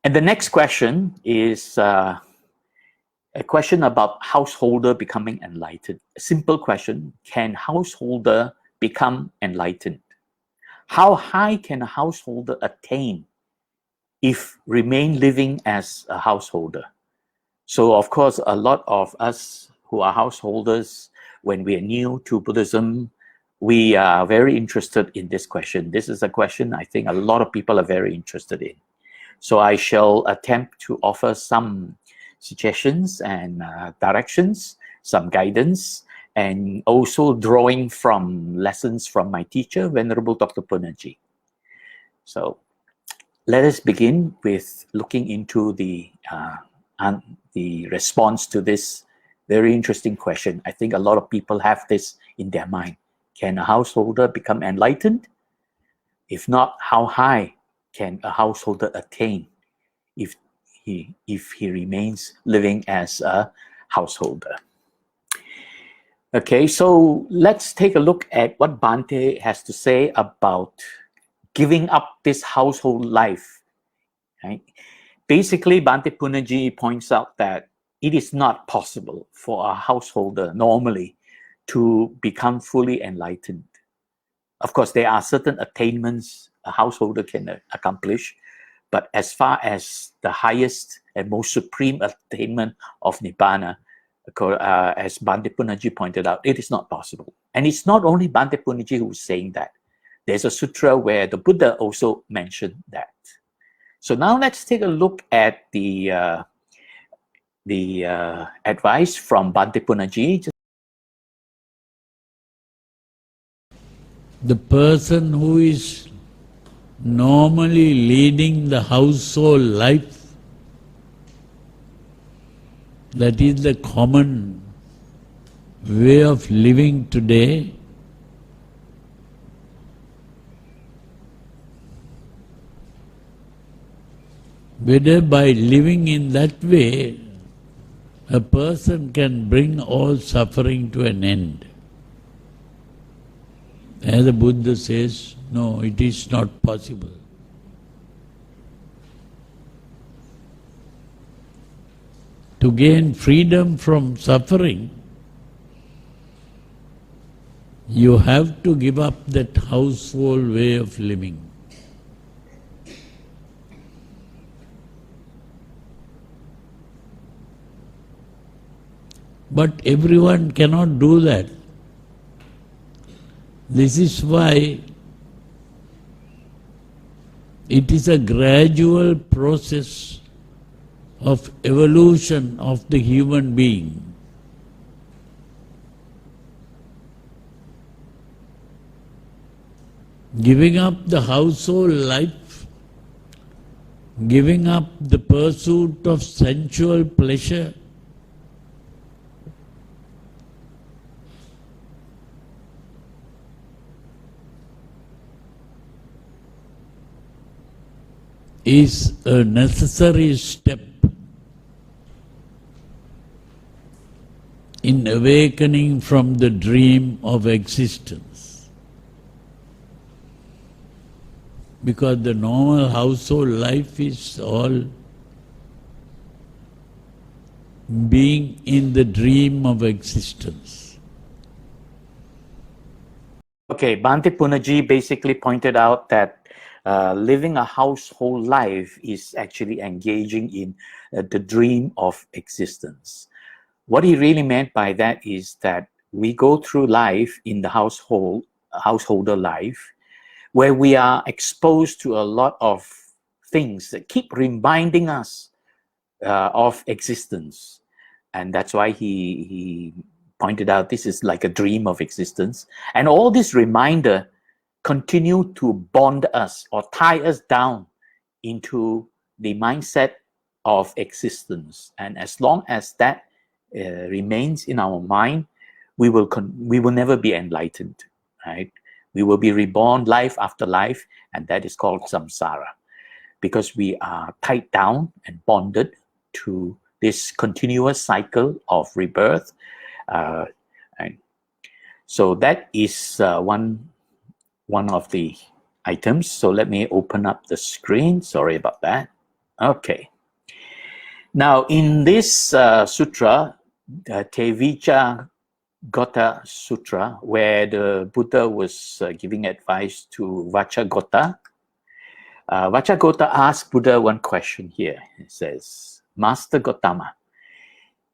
And the next question is a question about householder becoming enlightened. A simple question: can householder become enlightened? How high can a householder attain if remain living as a householder? So of course, a lot of us who are householders, when we are new to Buddhism, we are very interested in this question. This is a question I think a lot of people are very interested in. So I shall attempt to offer some suggestions and directions, some guidance, and also drawing from lessons from my teacher, Venerable Dr. Punaji. So let us begin with looking into the response to this very interesting question. I think a lot of people have this in their mind. Can a householder become enlightened? If not, how high can a householder attain if he remains living as a householder? Okay, so let's take a look at what Bhante has to say about giving up this household life. Right? Basically, Bhante Punaji points out that it is not possible for a householder normally to become fully enlightened. Of course, there are certain attainments a householder can accomplish, but as far as the highest and most supreme attainment of Nibbana, as Bhante Punaji pointed out, it is not possible. And it's not only Bhante Punaji who is saying that. There's a sutra where the Buddha also mentioned that. So now let's take a look at the advice from Bhante Punaji. The person who is normally leading the household life, that is the common way of living today, whether by living in that way, a person can bring all suffering to an end. As the Buddha says, no, it is not possible. To gain freedom from suffering, you have to give up that household way of living. But everyone cannot do that. This is why it is a gradual process of evolution of the human being. Giving up the household life, giving up the pursuit of sensual pleasure, is a necessary step in awakening from the dream of existence. Because the normal household life is all being in the dream of existence. Okay, Bhante Punaji basically pointed out that living a household life is actually engaging in the dream of existence. What he really meant by that is that we go through life in the householder life, where we are exposed to a lot of things that keep reminding us of existence. And that's why he pointed out this is like a dream of existence. And all this reminder continue to bond us or tie us down into the mindset of existence. And as long as that remains in our mind, we will never be enlightened, right? We will be reborn life after life, and that is called samsara, because we are tied down and bonded to this continuous cycle of rebirth. And so that is one of the items. So let me open up the screen. Sorry about that. Okay. Now, in this sutra, the Tevijja Gota Sutra, where the Buddha was giving advice to Vachagota, Vachagota asked Buddha one question here. It says, Master Gotama,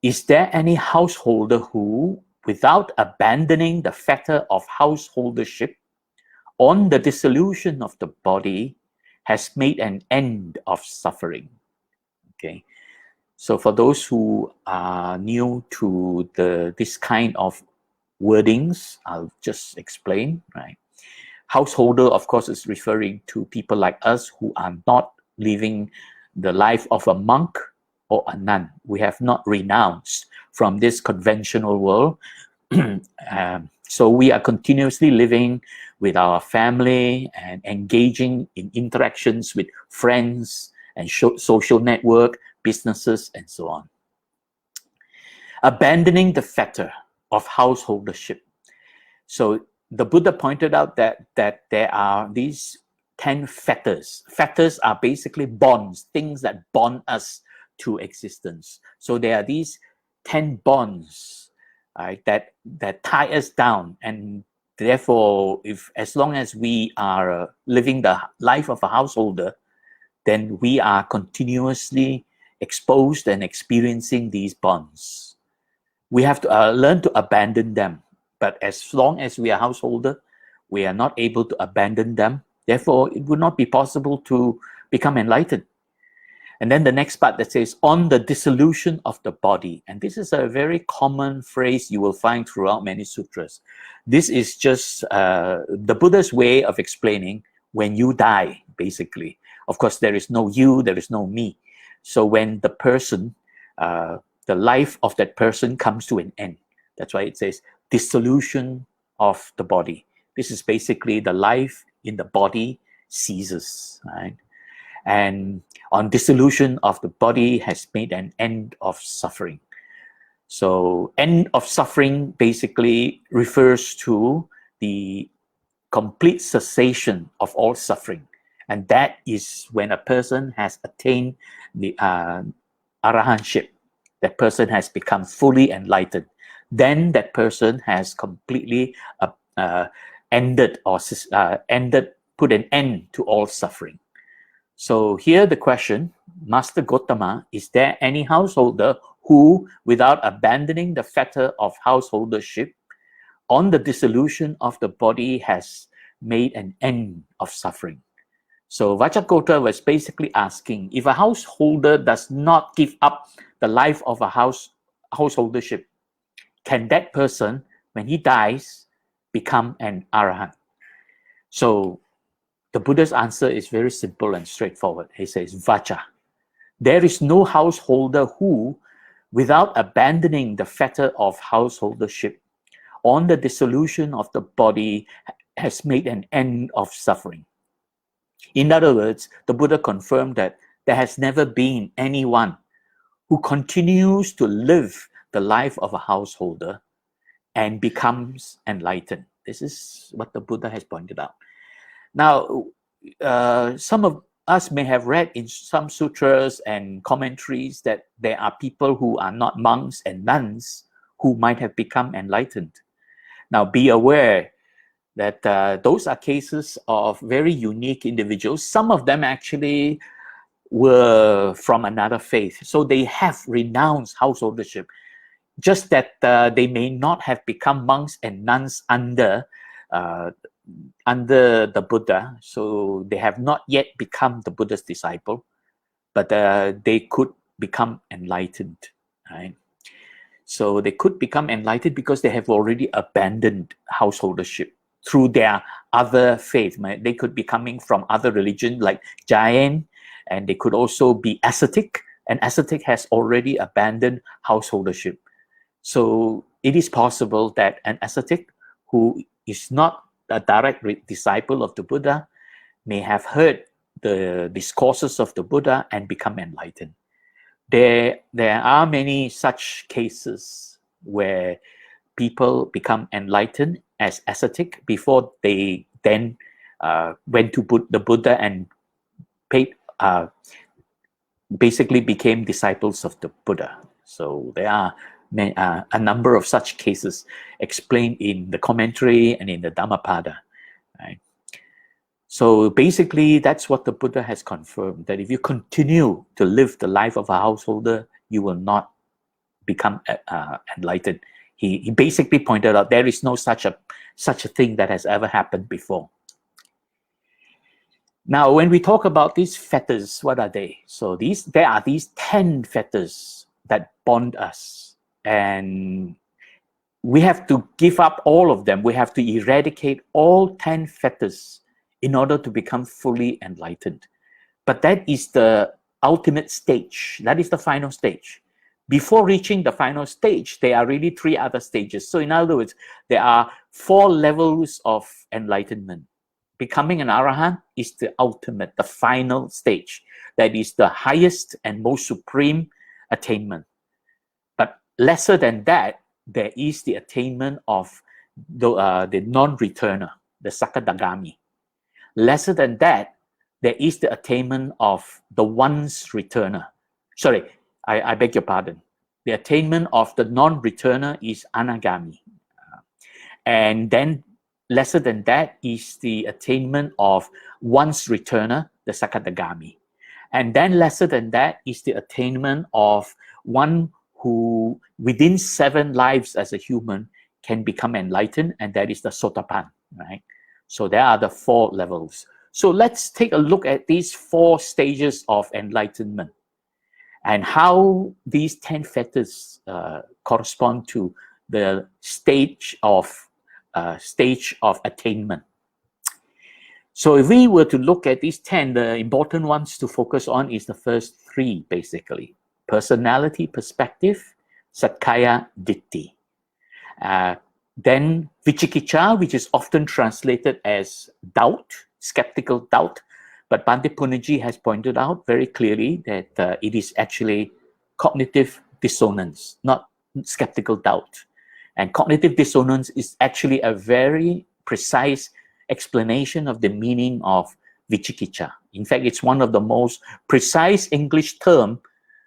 is there any householder who, without abandoning the fetter of householdership, on the dissolution of the body, has made an end of suffering? Okay. So for those who are new to this kind of wordings, I'll just explain, right? Householder, of course, is referring to people like us who are not living the life of a monk or a nun. We have not renounced from this conventional world. So we are continuously living with our family and engaging in interactions with friends and social network, businesses, and so on. Abandoning the fetter of householdership. So the Buddha pointed out that there are these 10 fetters. Fetters are basically bonds, things that bond us to existence. So there are these 10 bonds, right, that tie us down, and therefore, as long as we are living the life of a householder, then we are continuously exposed and experiencing these bonds. We have to learn to abandon them. But as long as we are householder, we are not able to abandon them. Therefore, it would not be possible to become enlightened. And then the next part that says, on the dissolution of the body. And this is a very common phrase you will find throughout many sutras. This is just the Buddha's way of explaining when you die, basically. Of course, there is no you, there is no me. So when the person, the life of that person comes to an end. That's why it says dissolution of the body. This is basically the life in the body ceases, right? And on dissolution of the body has made an end of suffering. So end of suffering basically refers to the complete cessation of all suffering. And that is when a person has attained the arahantship. That person has become fully enlightened. Then that person has completely ended or put an end to all suffering. So here the question, Master Gotama, is there any householder who, without abandoning the fetter of householdership, on the dissolution of the body has made an end of suffering? So Vachakota was basically asking, if a householder does not give up the life of a householdership, can that person, when he dies, become an arahant? So the Buddha's answer is very simple and straightforward. He says, Vacha, there is no householder who, without abandoning the fetter of householdership, on the dissolution of the body, has made an end of suffering. In other words, the Buddha confirmed that there has never been anyone who continues to live the life of a householder and becomes enlightened. This is what the Buddha has pointed out. Now, some of us may have read in some sutras and commentaries that there are people who are not monks and nuns who might have become enlightened. Now, be aware that those are cases of very unique individuals. Some of them actually were from another faith, so they have renounced householdership. Just that they may not have become monks and nuns under the Buddha, so they have not yet become the Buddha's disciple, but they could become enlightened, right? So they could become enlightened because they have already abandoned householdership through their other faith. They could be coming from other religion like Jain, and they could also be ascetic, and ascetic has already abandoned householdership. So it is possible that an ascetic who is not a direct disciple of the Buddha may have heard the discourses of the Buddha and become enlightened. There are many such cases where people become enlightened as ascetic before they then went to the Buddha and paid basically became disciples of the Buddha. So there are a number of such cases explained in the commentary and in the Dhammapada. Right? So basically, that's what the Buddha has confirmed, that if you continue to live the life of a householder, you will not become enlightened. He basically pointed out there is no such a thing that has ever happened before. Now, when we talk about these fetters, what are they? So there are these 10 fetters that bond us, and we have to give up all of them. We have to eradicate all 10 fetters in order to become fully enlightened. But that is the ultimate stage. That is the final stage. Before reaching the final stage, there are really 3 other stages. So in other words, there are 4 levels of enlightenment. Becoming an arahant is the ultimate, the final stage. That is the highest and most supreme attainment. But lesser than that, there is the attainment of the non-returner, the sakadagami. Lesser than that, there is the attainment of the once returner. Sorry, I beg your pardon. The attainment of the non-returner is anagami. And then lesser than that is the attainment of once returner, the sakadagami. And then lesser than that is the attainment of one who within 7 lives as a human can become enlightened, and that is the sotapan, right? So there are the 4 levels. So let's take a look at these 4 stages of enlightenment and how these 10 fetters correspond to the stage of attainment. So if we were to look at these 10, the important ones to focus on is the first 3, basically. Personality perspective, sakkaya ditthi. Then vicikicca, which is often translated as doubt, skeptical doubt. But Bhante Punnaji has pointed out very clearly that it is actually cognitive dissonance, not skeptical doubt. And cognitive dissonance is actually a very precise explanation of the meaning of vicikicca. In fact, it's one of the most precise English terms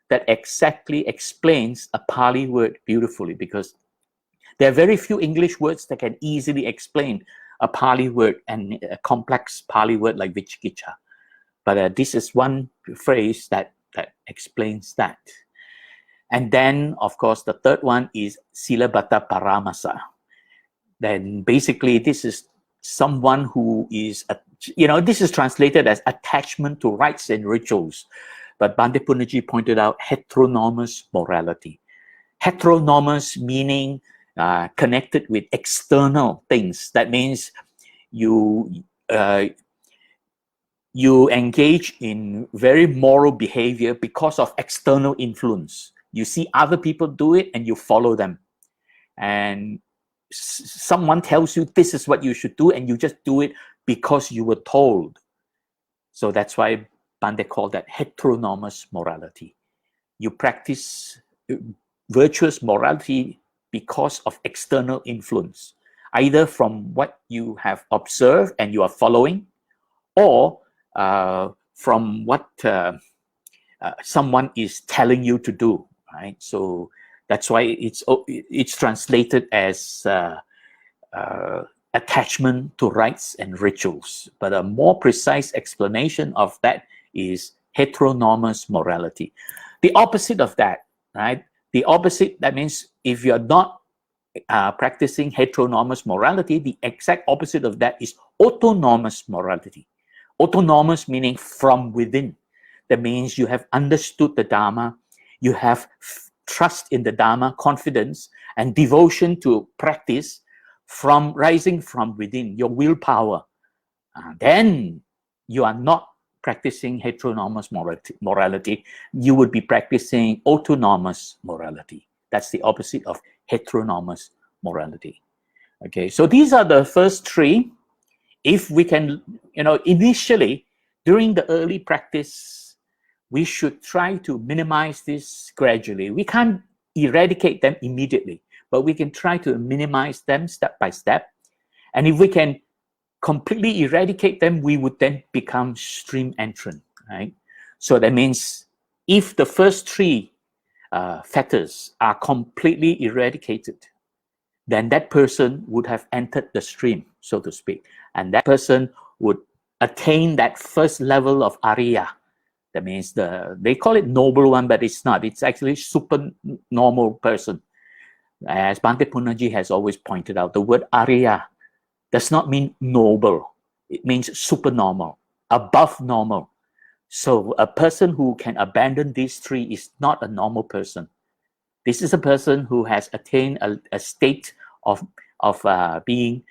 that exactly explains a Pali word beautifully, because there are very few English words that can easily explain a Pali word, and a complex Pali word like vicikicca. But this is one phrase that explains that. And then, of course, the third one is silabbata paramasa. Then basically, this is someone who is, this is translated as attachment to rites and rituals. But Bhante Punnaji pointed out heteronomous morality. Heteronomous meaning connected with external things. That means you engage in very moral behavior because of external influence. You see other people do it and you follow them. And someone tells you this is what you should do, and you just do it because you were told. So that's why Bhante called that heteronomous morality. You practice virtuous morality because of external influence, either from what you have observed and you are following, or from what someone is telling you to do, right? So that's why it's translated as attachment to rites and rituals. But a more precise explanation of that is heteronomous morality. The opposite of that, right? The opposite, that means if you're not practicing heteronomous morality, the exact opposite of that is autonomous morality. Autonomous meaning from within. That means you have understood the Dharma, you have trust in the Dharma, confidence, and devotion to practice from rising from within, your willpower. Then you are not practicing heteronomous morality. You would be practicing autonomous morality. That's the opposite of heteronomous morality. Okay, so these are the first 3. If we can, initially, during the early practice, we should try to minimize this gradually. We can't eradicate them immediately, but we can try to minimize them step by step. And if we can completely eradicate them, we would then become stream entrant, right? So that means if the first three fetters are completely eradicated, then that person would have entered the stream, so to speak. And that person would attain that first level of Arya. That means they call it noble one, but it's not. It's actually super normal person. As Bhante Punnaji has always pointed out, the word Arya does not mean noble. It means super normal, above normal. So a person who can abandon these three is not a normal person. This is a person who has attained a state of being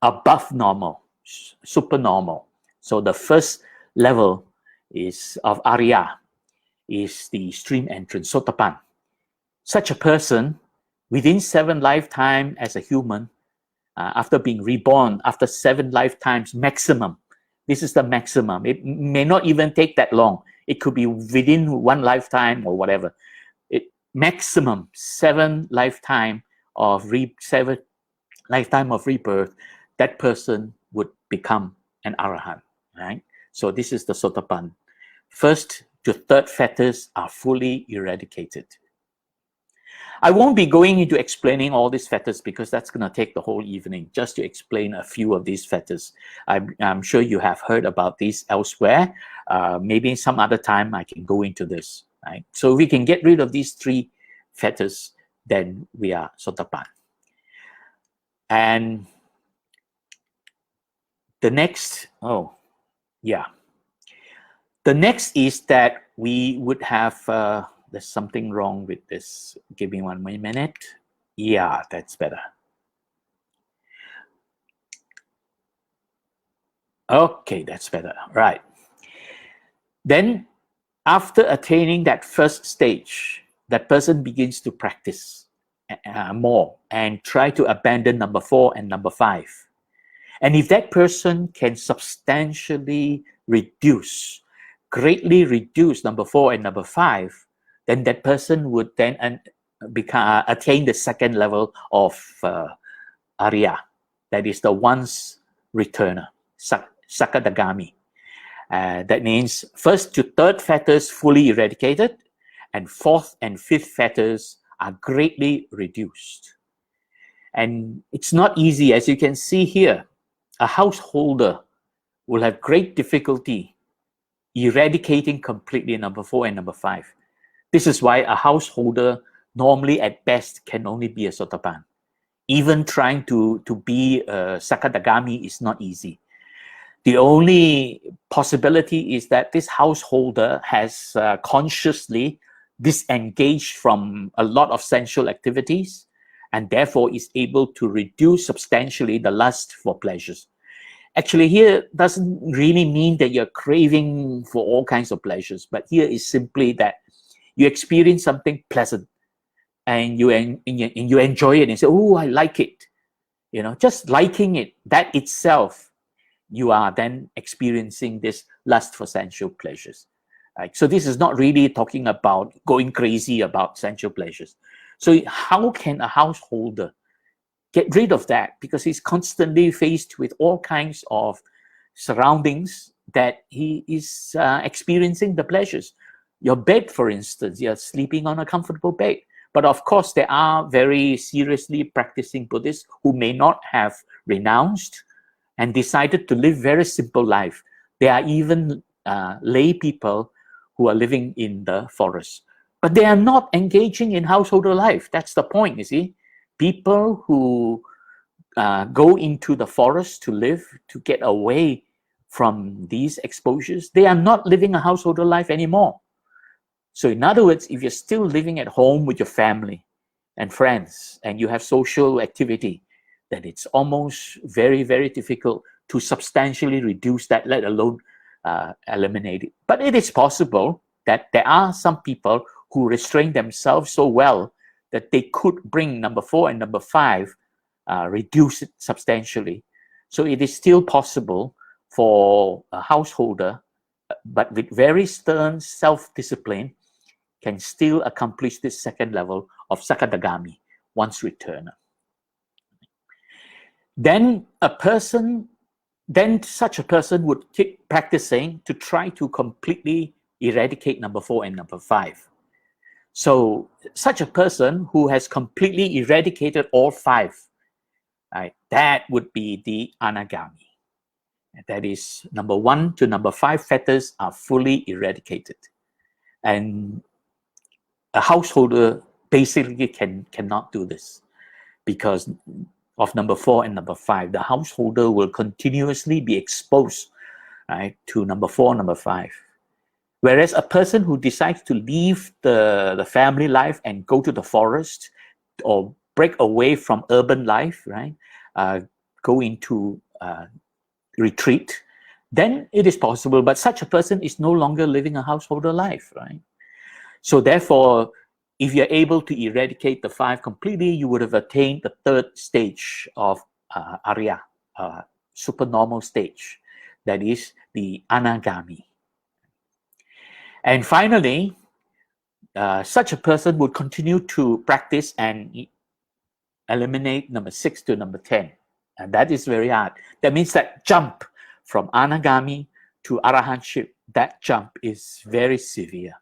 above normal, super normal. So the first level is of Arya, is the stream entrance, Sotapan. Such a person, within 7 lifetimes as a human, after being reborn, after 7 lifetimes maximum, this is the maximum. It may not even take that long. It could be within 1 lifetime or whatever. Maximum 7 lifetime of rebirth, that person would become an Arahant, right? So this is the Sotapan. First to third fetters are fully eradicated. I won't be going into explaining all these fetters because that's going to take the whole evening just to explain a few of these fetters. I'm sure you have heard about these elsewhere. Maybe some other time I can go into this, right? So if we can get rid of these 3 fetters, then we are Sotapan. And the next, the next is that we would have, there's something wrong with this. Give me 1 minute. Yeah, that's better. Okay, that's better. Right. Then after attaining that first stage, that person begins to practice more and try to abandon number 4 and number 5. And if that person can substantially reduce, greatly reduce number 4 and number 5, then that person would then attain the second level of Arya, that is the once returner, Sakadagami. That means first to third fetters fully eradicated, and fourth and fifth fetters are greatly reduced. And it's not easy, as you can see here. A householder will have great difficulty eradicating completely number 4 and number 5. This is why a householder normally at best can only be a Sotapan. Even trying to be a Sakadagami is not easy. The only possibility is that this householder has consciously disengaged from a lot of sensual activities and therefore is able to reduce substantially the lust for pleasures. Actually, here doesn't really mean that you're craving for all kinds of pleasures, but here is simply that you experience something pleasant and you enjoy it and say, oh, I like it. You know, just liking it, that itself, you are then experiencing this lust for sensual pleasures. Right? So this is not really talking about going crazy about sensual pleasures. So how can a householder get rid of that? Because he's constantly faced with all kinds of surroundings that he is experiencing the pleasures. Your bed, for instance, you're sleeping on a comfortable bed. But of course, there are very seriously practicing Buddhists who may not have renounced and decided to live very simple life. There are even lay people who are living in the forest. But they are not engaging in householder life. That's the point, you see. People who go into the forest to live, to get away from these exposures, they are not living a householder life anymore. So in other words, if you're still living at home with your family and friends and you have social activity, then it's almost very, very difficult to substantially reduce that, let alone eliminate it. But it is possible that there are some people who restrain themselves so well that they could bring number 4 and number 5, reduce it substantially. So it is still possible for a householder, but with very stern self-discipline, can still accomplish this second level of Sakadagami, once returner. Then such a person would keep practicing to try to completely eradicate number 4 and number 5. So such a person who has completely eradicated all 5, right, that would be the anagami. That is, number 1 to number 5 fetters are fully eradicated. And a householder basically cannot do this because of number 4 and number 5. The householder will continuously be exposed, right, to number 4, number 5. Whereas a person who decides to leave the family life and go to the forest or break away from urban life, right, go into retreat, then it is possible. But such a person is no longer living a householder life, right? So therefore, if you're able to eradicate the 5 completely, you would have attained the 3rd stage of Arya, supernormal stage. That is the anagami. And finally, such a person would continue to practice and eliminate number 6 to number 10. And that is very hard. That means that jump from anagami to arahantship, that jump is very severe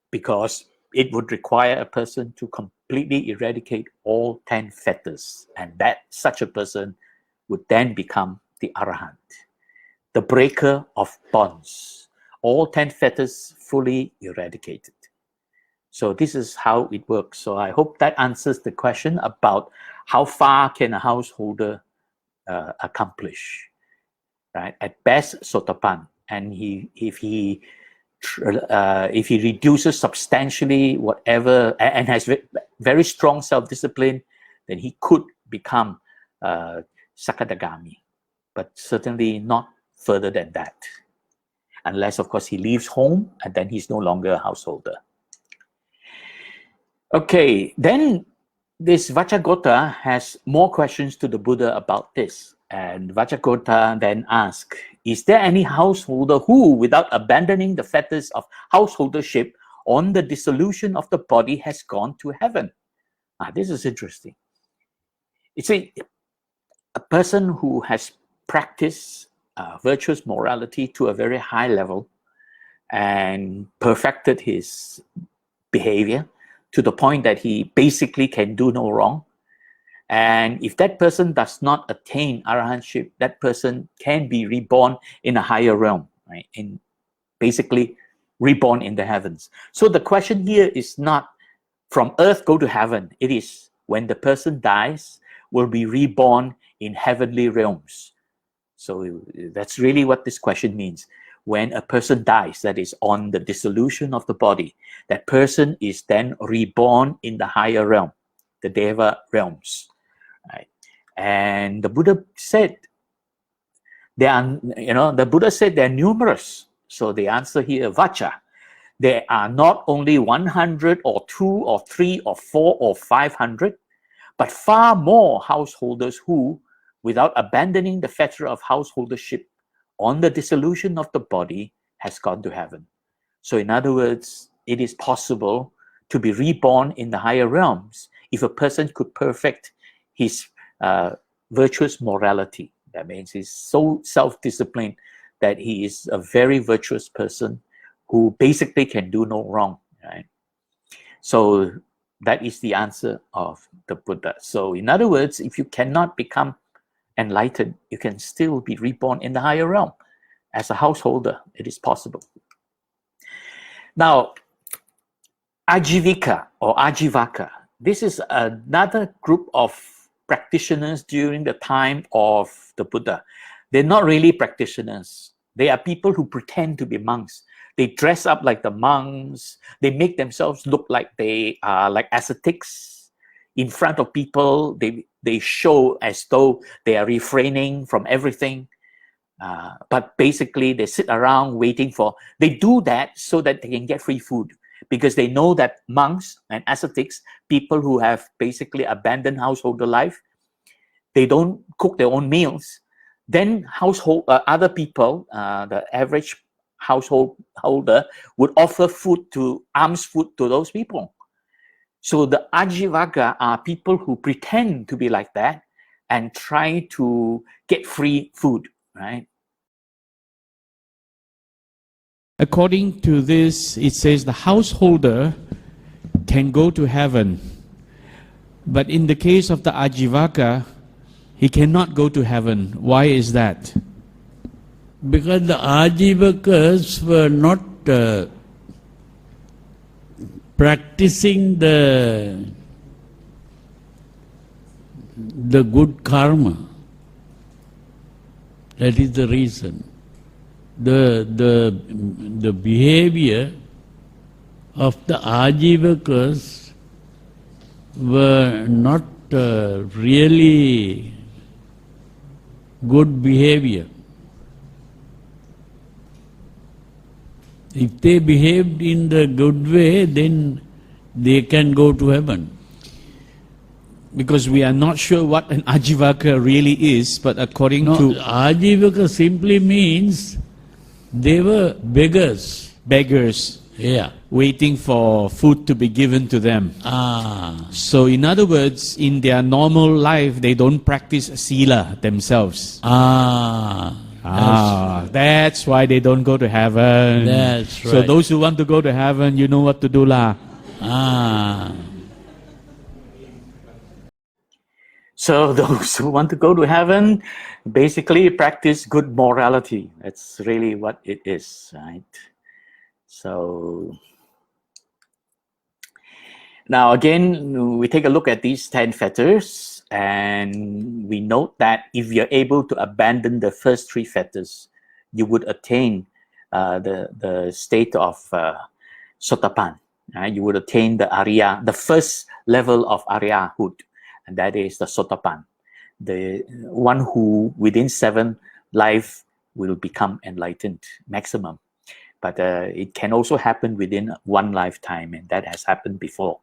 because it would require a person to completely eradicate all 10 fetters. And that such a person would then become the arahant, the breaker of bonds. All 10 fetters fully eradicated. So this is how it works. So I hope that answers the question about how far can a householder accomplish, right? At best, sotapan. And if he reduces substantially whatever and has very strong self-discipline, then he could become sakadagami, but certainly not further than that. Unless, of course, he leaves home and then he's no longer a householder. Okay, then this Vajragota has more questions to the Buddha about this. And Vajragota then asks, is there any householder who, without abandoning the fetters of householdership on the dissolution of the body, has gone to heaven? This is interesting. It's a person who has practiced virtuous morality to a very high level and perfected his behavior to the point that he basically can do no wrong. And if that person does not attain arahantship, that person can be reborn in a higher realm, right? In basically reborn in the heavens. So the question here is not from earth go to heaven. It is when the person dies, will be reborn in heavenly realms. So that's really what this question means. When a person dies, that is on the dissolution of the body, that person is then reborn in the higher realm, the Deva realms. Right? And the Buddha said, the Buddha said they're numerous. So the answer here, Vacha, there are not only 100 or 2 or 3 or 4 or 500, but far more householders who, without abandoning the fetter of householdership on the dissolution of the body, has gone to heaven. So in other words, it is possible to be reborn in the higher realms if a person could perfect his virtuous morality. That means he's so self-disciplined that he is a very virtuous person who basically can do no wrong, right? So that is the answer of the Buddha. So in other words, if you cannot become enlightened, you can still be reborn in the higher realm. As a householder, it is possible. Now, Ajivika or Ajivaka, this is another group of practitioners during the time of the Buddha. They're not really practitioners. They are people who pretend to be monks. They dress up like the monks. They make themselves look like they are like ascetics. In front of people, they show as though they are refraining from everything. But basically, they sit around waiting for... They do that so that they can get free food. Because they know that monks and ascetics, people who have basically abandoned householder life, they don't cook their own meals. Then other people, the average householder, would offer alms food to those people. So the Ajivaka are people who pretend to be like that and try to get free food, right? according to this, it says the householder can go to heaven. But in the case of the Ajivaka, he cannot go to heaven. Why is that? Because the Ajivakas were not practicing the good karma. That is the reason. The behavior of the Ajivakas were not really good behavior. If they behaved in the good way, then they can go to heaven. Because we are not sure what an Ajivaka really is, but according No, to Ajivaka simply means they were beggars. beggars, Yeah. waiting for food to be given to them. So in other words, in their normal life, they don't practice sila themselves. That's why they don't go to heaven. That's So right. those who want to go to heaven, you know what to do lah. So those who want to go to heaven basically practice good morality. That's really what it is, right? So now again, we take a look at these 10 fetters, and we note that if you're able to abandon the first 3 fetters, you would attain the state of Sotapan. You would attain the Arya, the first level of Aryahood, and that is the Sotapan, the one who within 7 life will become enlightened maximum. But it can also happen within 1 lifetime, and that has happened before.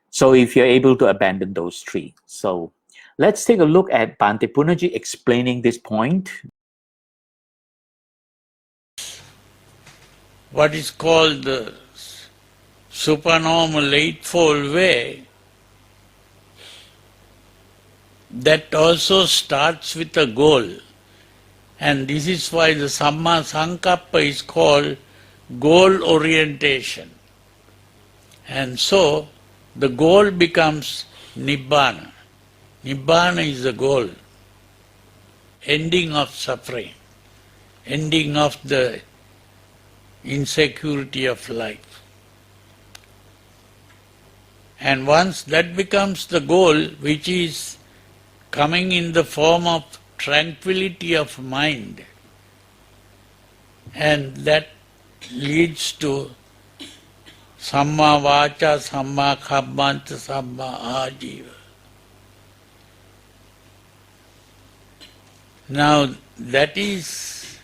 So if you're able to abandon those 3. So let's take a look at Bhante Punaji explaining this point. What is called the supernormal eightfold way, that also starts with a goal. And this is why the Samma Sankappa is called goal orientation. And so the goal becomes Nibbana. Nibbana is the goal, ending of suffering, ending of the insecurity of life. And once that becomes the goal, which is coming in the form of tranquility of mind, and that leads to Samma Vacha, Samma Kammanta, Samma Ajiva. Now that is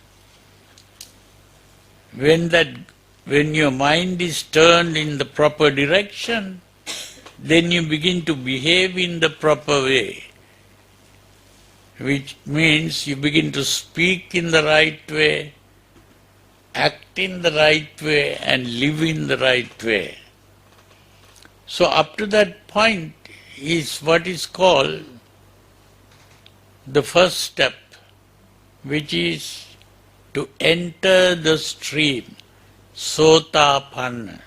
when your mind is turned in the proper direction, then you begin to behave in the proper way, which means you begin to speak in the right way, act in the right way, and live in the right way. So up to that point is what is called the first step, which is to enter the stream, Sotapanna.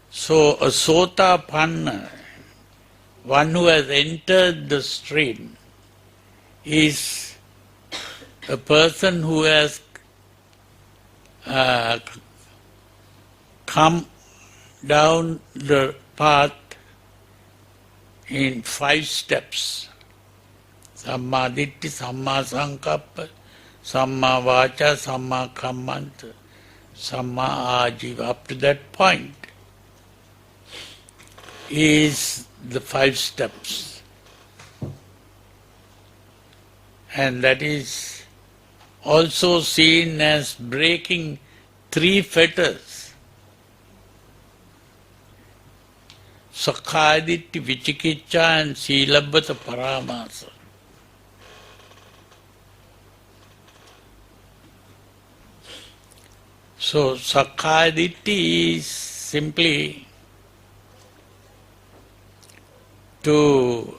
So a Sotapanna, one who has entered the stream, is a person who has come down the path in 5 steps. Samma Ditti, Samma Sankappa, Samma Vacha, Samma Kammanta, Samma Ajiva. Up to that point is the 5 steps. And that is also seen as breaking 3 fetters. Sakkaditti, Vichikicca and Silabbata Paramasa. So Sakkaditti is simply to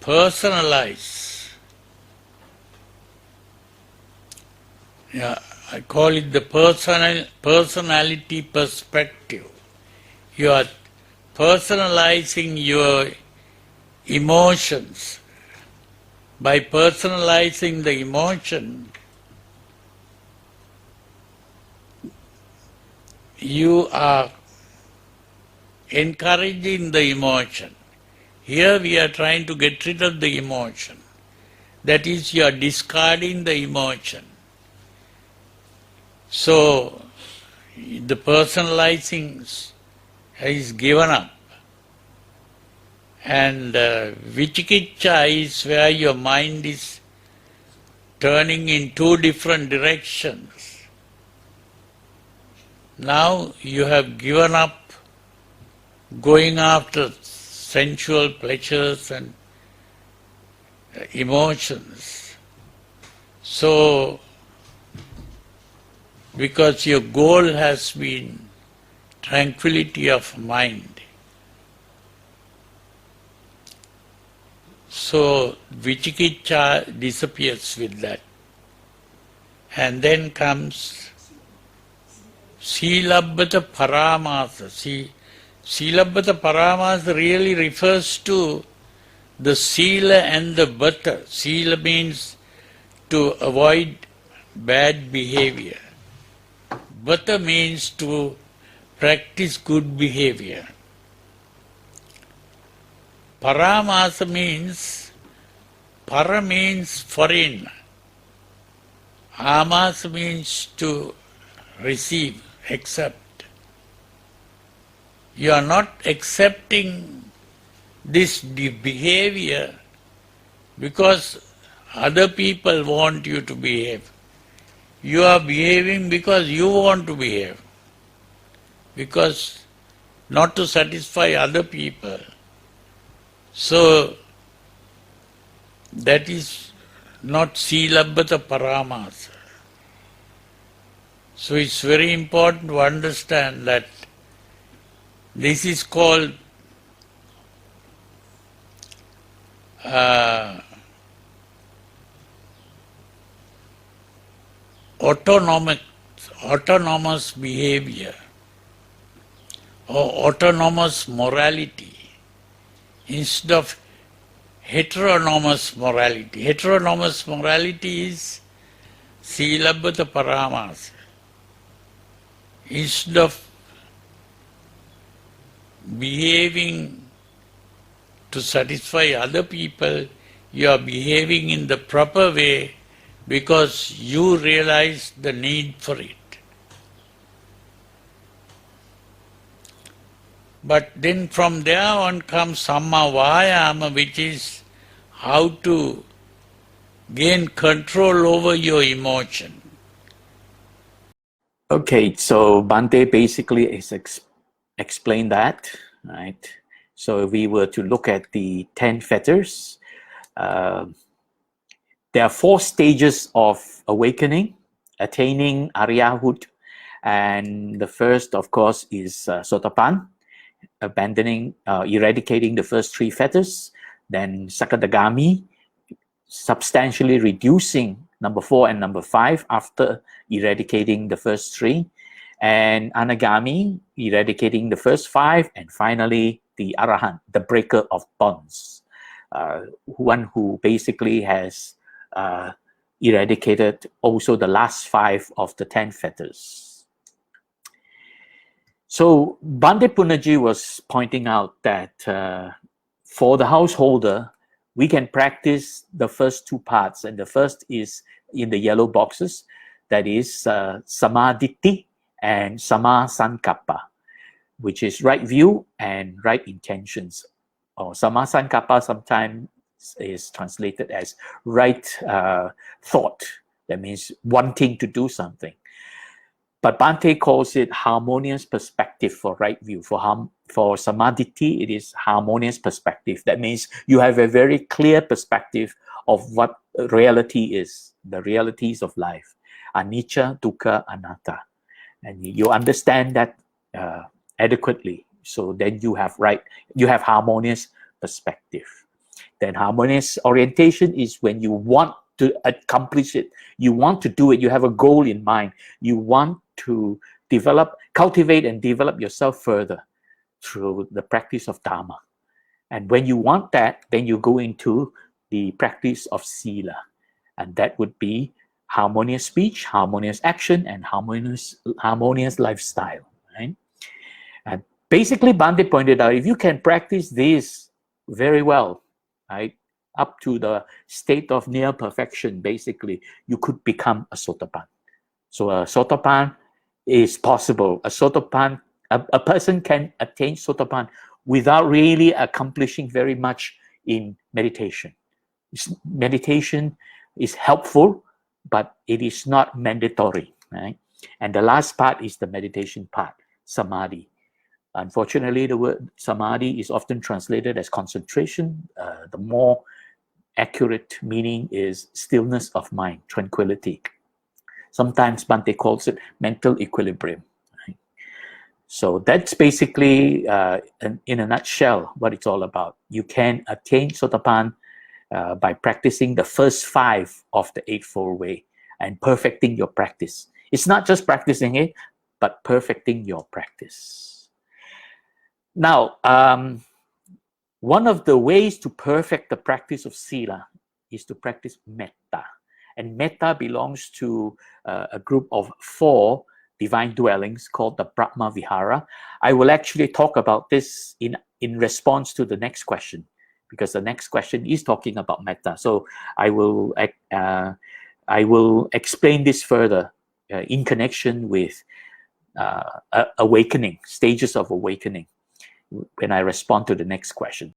personalize Yeah, I call it the personality perspective. You are personalizing your emotions. By personalizing the emotion, you are encouraging the emotion. Here we are trying to get rid of the emotion. That is, you are discarding the emotion. So, the personalizing is given up. And Vichikicha is where your mind is turning in two different directions. Now you have given up going after sensual pleasures and emotions. So, because your goal has been tranquility of mind, so Vichikicha disappears with that. And then comes Silabbata Paramasa. Silabbata Paramasa really refers to the Sila and the Bata. Sila means to avoid bad behavior. Bata means to practice good behavior. Paramasa means, para means foreign. Amas means to receive, accept. You are not accepting this behavior because other people want you to behave. You are behaving because you want to behave. Because not to satisfy other people. So, that is not Silabbata Paramasa. So it's very important to understand that this is called autonomous behavior or autonomous morality instead of heteronomous morality. Heteronomous morality is Silabbata Paramasa. Instead of behaving to satisfy other people, you are behaving in the proper way because you realize the need for it. But then from there on comes Samma Vayama, which is how to gain control over your emotion. Okay, so Bante basically is explained that, right? So if we were to look at the 10 fetters, there are 4 stages of awakening, attaining Aryahood, and the first, of course, is Sotapan, eradicating the first 3 fetters, then Sakadagami, substantially reducing number 4 and number 5 after eradicating the first 3, and Anagami, eradicating the first 5, and finally the Arahant, the breaker of bonds, one who basically has eradicated also the last 5 of the 10 fetters. So Bante Punaji was pointing out that for the householder, we can practice the first 2 parts, and the first is in the yellow boxes, that is Samaditi and Samasankappa, which is right view and right intentions. Or Samasankappa sometimes is translated as right thought. That means wanting to do something. But Bante calls it harmonious perspective for right view. For Samaditi, it is harmonious perspective. That means you have a very clear perspective of what reality is, the realities of life. Anicca, dukkha, anatta. And you understand that adequately. So then you have harmonious perspective. Then harmonious orientation is when you want to accomplish it. You want to do it. You have a goal in mind. You want to cultivate and develop yourself further through the practice of Dharma. And when you want that, then you go into the practice of Sila. And that would be harmonious speech, harmonious action, and harmonious lifestyle. Right? And basically, Bhante pointed out, if you can practice this very well, right, up to the state of near perfection, basically, you could become a Sotapan. So a Sotapan is possible. A person can attain Sotapan without really accomplishing very much in meditation. Meditation is helpful, but it is not mandatory. Right? And the last part is the meditation part, samadhi. Unfortunately, the word samadhi is often translated as concentration. The more accurate meaning is stillness of mind, tranquility. Sometimes Bhante calls it mental equilibrium. Right? So that's basically, in a nutshell, what it's all about. You can attain Sotapan by practicing the first 5 of the Eightfold Way and perfecting your practice. It's not just practicing it, but perfecting your practice. Now, one of the ways to perfect the practice of Sila is to practice metta. And metta belongs to a group of 4 divine dwellings called the Brahma Vihara. I will actually talk about this in response to the next question, because the next question is talking about metta. So I will explain this further in connection with awakening, stages of awakening, when I respond to the next question.